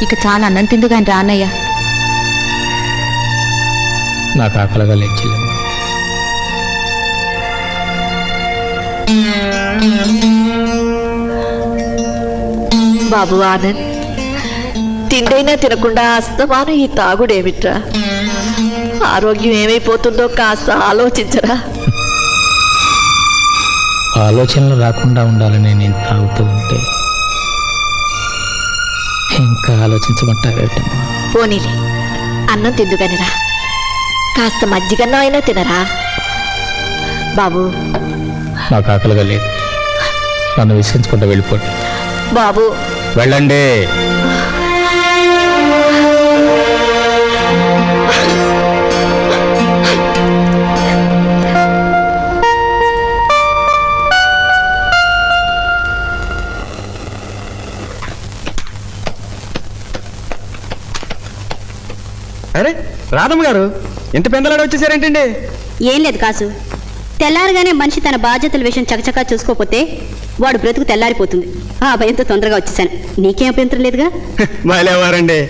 ఇక చాలా అన్నం తిందు కానీ రానయ్యా. నాకు ఆకలిగా లేచి బాబు ఆనంద్, తిండైనా తినకుండా అస్తమాను ఈ తాగుడేమిట్రా? ఆరోగ్యం ఏమైపోతుందో కాస్త ఆలోచించరా. ఆలోచనలు రాకుండా ఉండాలని నేను తాగుతూ ఉంటే ఇంకా ఆలోచించమంటావేటమ్మా? పోనీలే, అన్నం తిందుకనిరా. కాస్త మజ్జిగన్నం అయినా తినరా బాబు. నాకు ఆకలిగా లేదు, నన్ను విసిగించుకుంటూ వెళ్ళిపోండి. బాబు వెళ్ళండి. అరే రాధమ్మ గారు, ఎంత పెందలాడ వచ్చేసారేంటండి? ఏం లేదు కాసు, తెల్లారగానే మనిషి తన బాధ్యతల విషయం చకచకా చూసుకోకపోతే వాడు బ్రతుకు తెల్లారిపోతుంది. ఆ భయంతో తొందరగా వచ్చేసాను. నీకేం అభ్యంతరం లేదుగా? బాలేవారండి.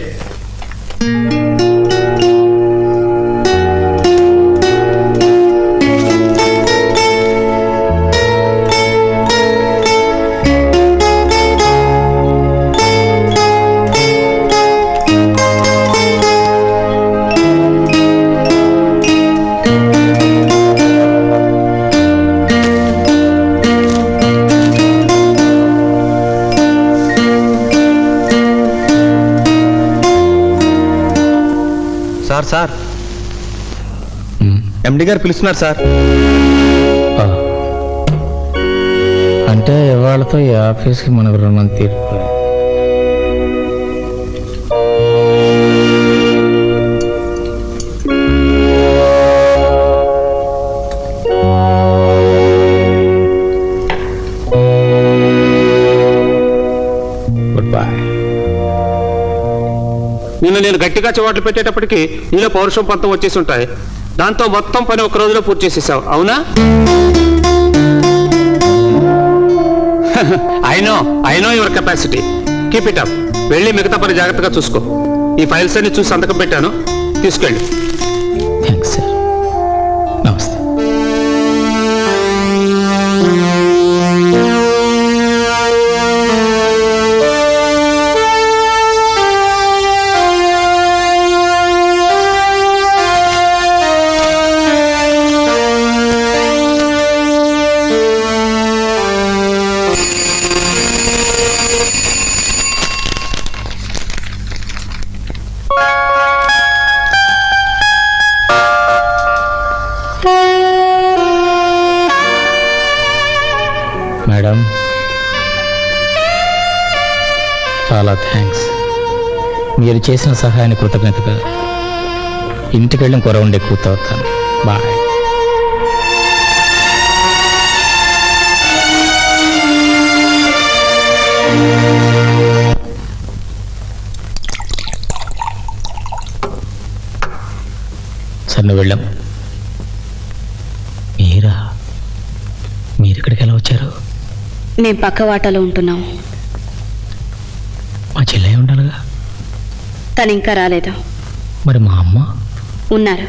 సార్ సార్, ఎండి గారు పిలుస్తున్నారు సార్. అంటే ఇవాళతో ఈ ఆఫీస్కి మనకు రుణం తీరిపోయి. Good bye. నిన్ను నేను గట్టిగా చోట్లు పెట్టేటప్పటికి నీలో పౌరుషం పంతం వచ్చేసి ఉంటాయి. దాంతో మొత్తం పని ఒక రోజులో పూర్తి చేసేసావు, అవునా? I know your capacity. Keep it up. వెళ్ళి మిగతా పని జాగ్రత్తగా చూసుకో. ఈ ఫైల్స్ అన్ని చూసి సంతకం పెట్టాను, తీసుకెళ్ళి. Thanks sir. నమస్తే. మేడం, చాలా థ్యాంక్స్. మీరు చేసిన సహాయాన్ని కృతజ్ఞతగా ఇంటికి వెళ్ళి ఇంకో రౌండ్ ఎక్కువ అవుతాను. బాయ్. సరే, నువ్వు వెళ్ళాం. మీరు ఇక్కడికి ఎలా వచ్చారు? మేము పక్క వాటాలో ఉంటున్నాం. మా చెల్లె ఉండాలిగా. తను ఇంకా రాలేదు. మరి మా అమ్మ? ఉన్నారు,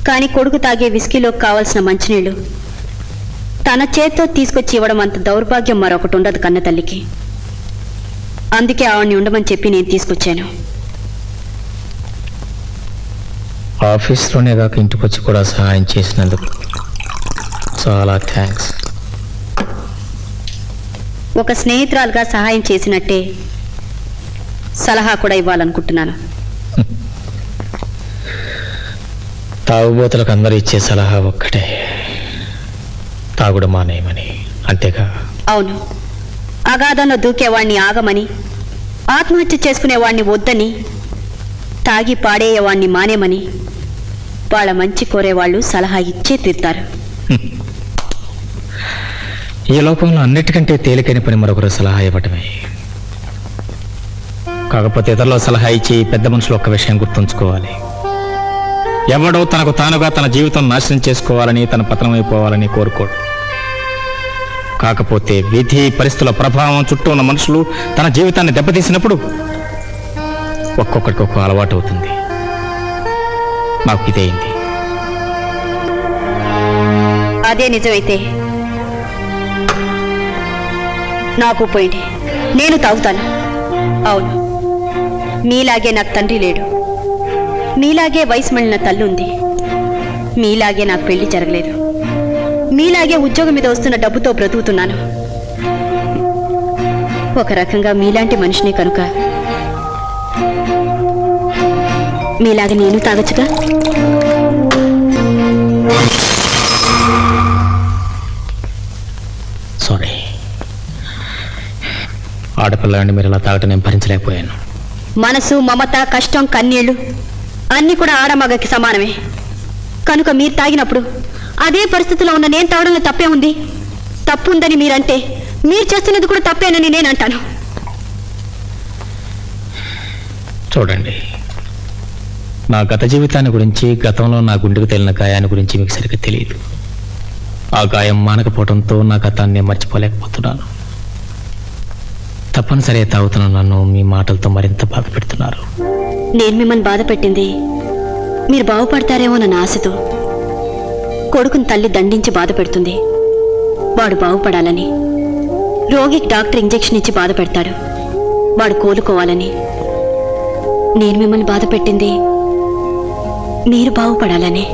కానీ కొడుకు తాగే విస్కీలోకి కావాల్సిన మంచినీళ్ళు తన చేత్తో తీసుకొచ్చి ఇవ్వడం అంత దౌర్భాగ్యం మరొకటి ఉండదు కన్న తల్లికి. అందుకే ఆవిడ్ని ఉండమని చెప్పి నేను తీసుకొచ్చాను. ఆఫీస్లోనే కాక ఇంటికి వచ్చి కూడా సహాయం చేసినందుకు చాలా థ్యాంక్స్. ఒక స్నేహితురాలుగా సహాయం చేసినట్టే సలహా కూడా ఇవ్వాలనుకుంటున్నాను. తాగుబోతులకు అందరూ ఇచ్చే సలహా ఒక్కటే, తాగుడు మానేయమని. అంతేగా? అవును. అగాధంలో దూకేవాణ్ణి ఆగమని, ఆత్మహత్య చేసుకునేవాణ్ణి వద్దని, తాగి పాడేయేవాణ్ణి మానేమని వాళ్ళ మంచి కోరేవాళ్ళు సలహా ఇచ్చే తీరుతారు. ఈ లోకంలో అన్నిటికంటే తేలికైన పని మరొకరు సలహా ఇవ్వటమే. కాకపోతే ఇతరుల సలహా ఇచ్చి పెద్ద మనుషులు ఒక్క విషయం గుర్తుంచుకోవాలి. ఎవడో తనకు తానుగా తన జీవితం నాశనం చేసుకోవాలని, తన పతనమైపోవాలని కోరుకోడు. కాకపోతే విధి పరిస్థితుల ప్రభావం చుట్టూ ఉన్న మనుషులు తన జీవితాన్ని దెబ్బతీసినప్పుడు ఒక్కొక్కడికి ఒక్కో అలవాటు అవుతుంది. నాకు ఇదేంది. అదే నిజమైతే నాకు పోయింది, నేను తాగుతాను. అవును, మీలాగే నాకు తండ్రి లేడు, మీలాగే వయసు మళ్ళిన తల్లుంది, మీలాగే నాకు పెళ్లి జరగలేదు, మీలాగే ఉద్యోగం మీద వస్తున్న డబ్బుతో బ్రతుకుతున్నాను. ఒక రకంగా మీలాంటి మనిషిని కనుక మీలాగా నేను తాగొచ్చుగా. సారీ, ఆడపిల్లని మీరు ఇలా తాగటం నేను భరించలేకపోయాను. మనసు, మమత, కష్టం, కన్నీళ్లు అన్నీ కూడా ఆడమగకి సమానమే. కనుక మీరు తాగినప్పుడు అదే పరిస్థితిలో ఉన్న నేను తాగడంలో తప్పే ఉంది? తప్పు ఉందని మీరంటే మీరు చేస్తున్నది కూడా తప్పేనని నేను అంటాను. చూడండి, నా గత జీవితాన్ని గురించి, గతంలో నా గుండెకు తేలిన గాయాన్ని గురించి మీకు సరిగ్గా తెలియదు. ఆ గాయం మానకపోవడంతో నా గతాన్ని మర్చిపోలేకపోతున్నాను. తప్పనిసరి తాగుతున్న నన్ను మీ మాటలతో మరింత బాధ పెడుతున్నారు. నేను మిమ్మల్ని బాధ పెట్టింది మీరు బాగుపడతారేమోనన్న ఆశతో. కొడుకుని తల్లి దండించి బాధ పెడుతుంది, వాడు బాగుపడాలని. రోగికి డాక్టర్ ఇంజెక్షన్ ఇచ్చి బాధ పెడతాడు, వాడు కోలుకోవాలని. నేను మిమ్మల్ని బాధ పెట్టింది మీరు బాగుపడాలని.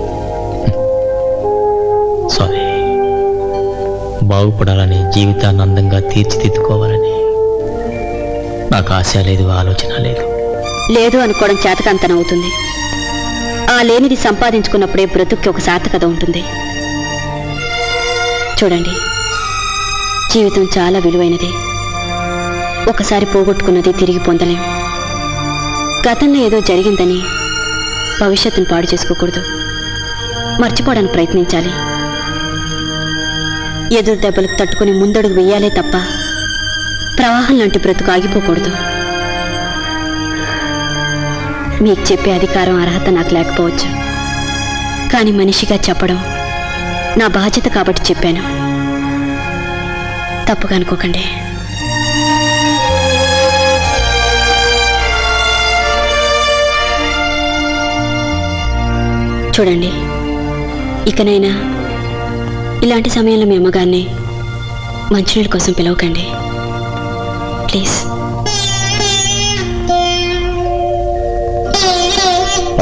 సారీ, బాగుపడాలని, జీవితాన్ని అందంగా తీర్చిదిద్దుకోవాలని నాకు ఆశ లేదు, ఆలోచన లేదు. లేదు అనుకోవడం చేతకంతనం అవుతుంది. ఆ లేనిది సంపాదించుకున్నప్పుడే బ్రతుక్కి ఒక సార్థకత ఉంటుంది. చూడండి, జీవితం చాలా విలువైనది. ఒకసారి పోగొట్టుకున్నది తిరిగి పొందలేం. గతంలో ఏదో జరిగిందని భవిష్యత్తును పాడు చేసుకోకూడదు, మర్చిపోవడానికి ప్రయత్నించాలి. ఎదురు దెబ్బలకు తట్టుకుని ముందడుగు వెయ్యాలే తప్ప ప్రవాహం లాంటి బ్రతుకు ఆగిపోకూడదు. మీకు చెప్పే అధికారం, అర్హత నాకు లేకపోవచ్చు, కానీ మనిషిగా చెప్పడం నా బాధ్యత కాబట్టి చెప్పాను. తప్పుగా అనుకోకండి. చూడండి, ఇకనైనా ఇలాంటి సమయంలో మీ అమ్మగారిని మంచినీళ్ళ కోసం పిలవకండి ప్లీజ్.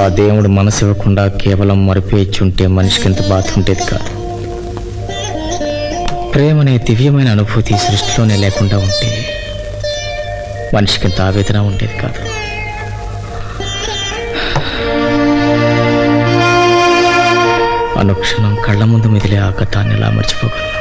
ఆ దేవుడు మనసు ఇవ్వకుండా కేవలం మరిపేచి ఉంటే మనిషికి ఎంత బాధ ఉండేది కాదు. ప్రేమనే దివ్యమైన అనుభూతి సృష్టిలోనే లేకుండా ఉంటే మనిషికి ఎంత ఆవేదన ఉండేది కాదు. అనుక్షణం కళ్ళ ముందు మెదిలే ఆ ఘట్టాన్ని ఎలా మర్చిపోగలను?